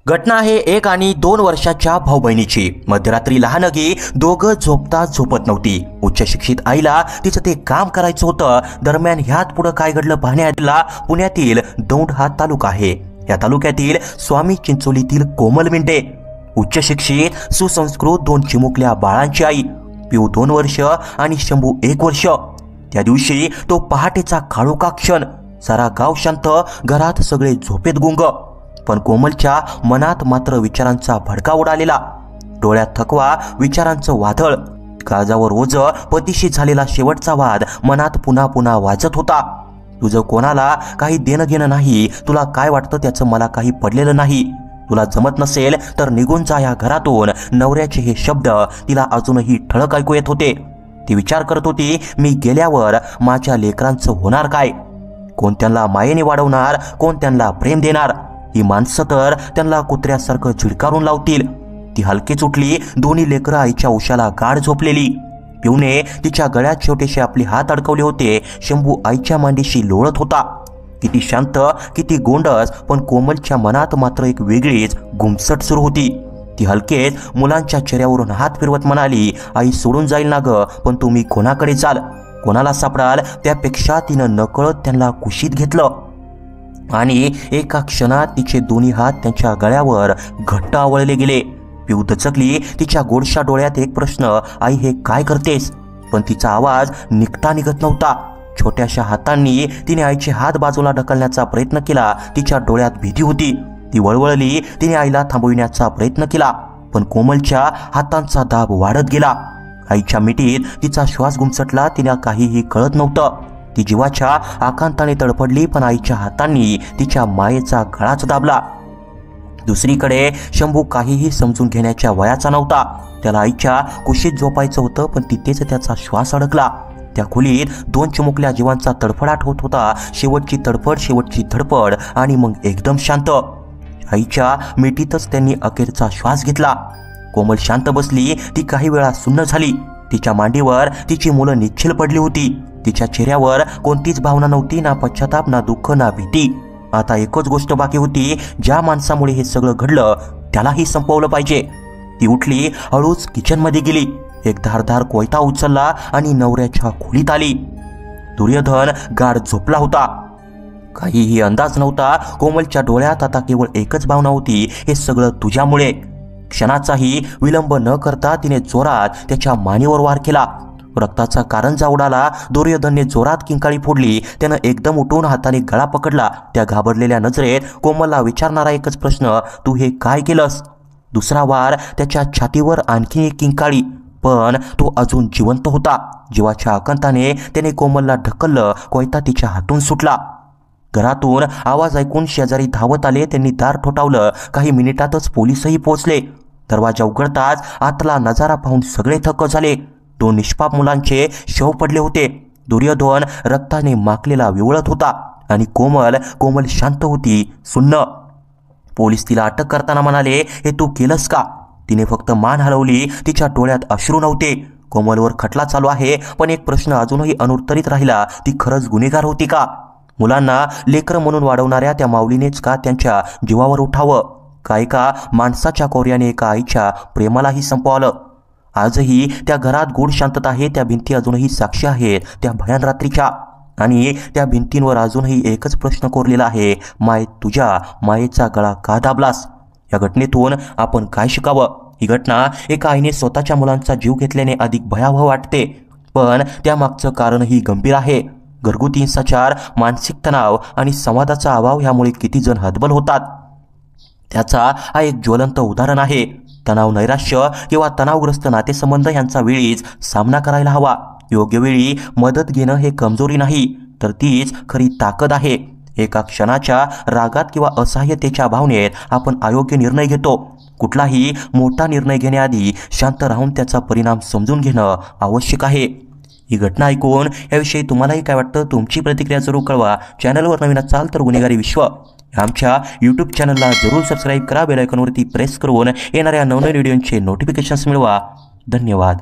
घटना आहे 1 आणि 2 वर्षाच्या भाऊ बहिणीची। मध्यरात्री लहानगी दोघं झोपता झोपत नव्हती। उच्च शिक्षित आईला तिचं ते काम करायचं होतं। दरम्यान ह्यात पुढे काय घडलं पाहण्याला पुण्यातील दौंड हा तालुका आहे। या तालुक्यातील स्वामी चिंचोलीतील कोमल मिंटे उच्च शिक्षित सुसंस्कृत 2 चिमुकल्या बाळांची आई। पिऊ 2 वर्ष आणि शंभू 1 वर्ष। त्या दिवशी तो पहाटेचा काळोखा क्षण। सारा गाव शांत, घरात सगळे झोपेत गुंग, पण कोमलच्या मनात मात्र विचारांचा भडका उडालेला। डोळ्यात थकवा, विचारांचं वादळ, काळजावर ओझ, पतीशी झालेला शेवटचा वाद मनात पुन्हा पुन्हा वाजत होता। तुझं कोणाला काही देणं घेणं नाही, तुला काय वाटतं त्याचं मला काही पडलेलं नाही, तुला जमत नसेल तर निघून जा या घरातून। नवऱ्याचे हे शब्द तिला अजूनही ठळक ऐकू येत होते। ती विचार करत होती, मी गेल्यावर माझ्या लेकरांचं होणार काय? कोण त्यांना मायेने वाढवणार, कोण त्यांना प्रेम देणार? ही माणसं तर त्यांना कुत्र्यासारखं झिडकारून लावतील। ती हलकीच उठली। दोन्ही लेकरं आईच्या उशाला गाढ झोपलेली। पिऊने तिच्या गळ्यात छोटेसे आपले हात अडकवले होते। शंभू आईच्या मांडीशी लोळत होता। किती शांत, किती गोंडस, पण कोमलच्या मनात मात्र एक वेगळीच गुमसट सुरू होती। ती हलकेच मुलांच्या चेहऱ्यावरून हात फिरवत म्हणाली, आई सोडून जाईल ना ग, पण तुम्ही कोणाकडे जाल, कोणाला सापडाल? त्यापेक्षा तिनं नकळत त्यांना कुशीत घेतलं आणि एका क्षणात तिचे दोन्ही हात त्यांच्या गळ्यावर घट्ट आवळले गेले। पिऊ दचकली। तिच्या गोडशा डोळ्यात एक प्रश्न, आई हे काय करतेस? पण तिचा आवाज निघता निघत नव्हता। छोट्याशा हातांनी तिने आईचे हात बाजूला ढकलण्याचा प्रयत्न केला। तिच्या डोळ्यात भीती होती। ती वळवळली। तिने आईला थांबविण्याचा प्रयत्न केला, पण कोमलच्या हातांचा दाब वाढत गेला। आईच्या मिठीत तिचा श्वास गुमसटला। तिला काहीही कळत नव्हतं। ती जीवाच्या आकांताने तडफडली, पण आईच्या हातांनी तिच्या मायेचा गळाच दाबला। दुसरीकडे शंभू काहीही समजून घेण्याच्या वयाचा नव्हता। त्याला आईच्या कुशीत झोपायचं होतं, पण तिथेच त्याचा श्वास अडकला। त्या खोलीत 2 चिमुकल्या जीवांचा तडफडाट होत होता। शेवटची तडफड, शेवटची धडपड, आणि मग एकदम शांत। आईच्या मिठीतच त्यांनी अखेरचा श्वास घेतला। कोमल शांत बसली। ती काही वेळा सुन्न झाली। तिच्या मांडीवर तिची मुलं निश्चल पडली होती। तिच्या चेहऱ्यावर कोणतीच भावना नव्हती, ना पश्चाताप, ना दुःख, ना भीती। आता एकच गोष्ट बाकी होती, ज्या माणसामुळे हे सगळं घडलं त्यालाही संपवलं पाहिजे। ती उठली, हळूच किचनमध्ये गेली, एक धारदार कोयता उचलला आणि नवऱ्याच्या खोलीत आली। दुर्योधन गाढ झोपला होता। काहीही अंदाज नव्हता। कोमलच्या डोळ्यात आता केवळ एकच भावना होती, हे सगळं तुझ्यामुळे। क्षणाचाही विलंब न करता तिने जोरात त्याच्या मानेवर वार केला। रक्ताचा कारंजा उडाला। दुर्योधनने जोरात किंकाळी फोडली। त्यानं एकदम उठून हाताने गळा पकडला। त्या घाबरलेल्या नजरेत कोमलला विचारणारा एकच प्रश्न, तू हे काय केलंस? दुसरा वार, त्याच्या छातीवर आणखी एक किंकाळी, पण तो अजून जिवंत होता। जीवाच्या आकांताने त्याने कोमलला ढकललं। कोयता तिच्या हातून सुटला। घरातून आवाज ऐकून शेजारी धावत आले। त्यांनी दार ठोठावलं। काही मिनिटातच पोलीसही पोहोचले। दरवाजा उघडताच आतला नजारा पाहून सगळे थक्क झाले। 2 निष्पाप मुलांचे शव पडले होते। दुर्योधन रक्ताने माखलेला विवळत होता आणि कोमल शांत होती, सुन्न। पोलीस तिला अटक करताना म्हणाले, हे तू केलंस का? तिने फक्त मान हलवली। तिच्या डोळ्यात अश्रू नव्हते। कोमलवर खटला चालू आहे, पण एक प्रश्न अजूनही अनुत्तरित राहिला, ती खरंच गुन्हेगार होती का? मुलांना लेकरं म्हणून वाढवणाऱ्या त्या माऊलीनेच का त्यांच्या जीवावर उठावं? का एका माणसाच्या कोर्याने एका आईच्या प्रेमालाही संपवलं? आजही त्या घरात गूढ शांतता आहे। त्या भिंती अजूनही साक्षी आहेत त्या भयान रात्रीच्या, आणि त्या भिंतींवर अजूनही एकच प्रश्न कोरलेला आहे, माय, तुझ्या मायेचा गळा का दाबलास? या घटनेतून आपण काय शिकावं? ही घटना एका आईने स्वतःच्या मुलांचा जीव घेतल्याने अधिक भयावह वाटते, पण त्यामागचं कारणही गंभीर आहे। घरगुती हिंसाचार, मानसिक तणाव आणि संवादाचा अभाव यामुळे किती जण हतबल होतात, त्याचा हा एक ज्वलंत उदाहरण आहे। तणाव, नैराश्य किंवा तणावग्रस्त नातेसंबंध यांचा वेळीच सामना करायला हवा। योग्य वेळी मदत घेणं हे कमजोरी नाही, तर तीच खरी ताकद आहे। एका क्षणाच्या रागात किंवा असहाय्यतेच्या भावनेत आपण अयोग्य निर्णय घेतो। कुठलाही मोठा निर्णय घेण्याआधी शांत राहून त्याचा परिणाम समजून घेणं आवश्यक आहे। ही घटना ऐकून याविषयी तुम्हालाही काय वाटतं? तुमची प्रतिक्रिया जरूर कळवा। चॅनलवर नवीन असाल तर गुन्हेगारी विश्व आमच्या यूट्यूब चॅनलला जरूर सबस्क्राईब करा। बेल आयकॉनवरती प्रेस करून येणाऱ्या नवनवीन व्हिडिओचे नोटिफिकेशन्स मिळवा। धन्यवाद।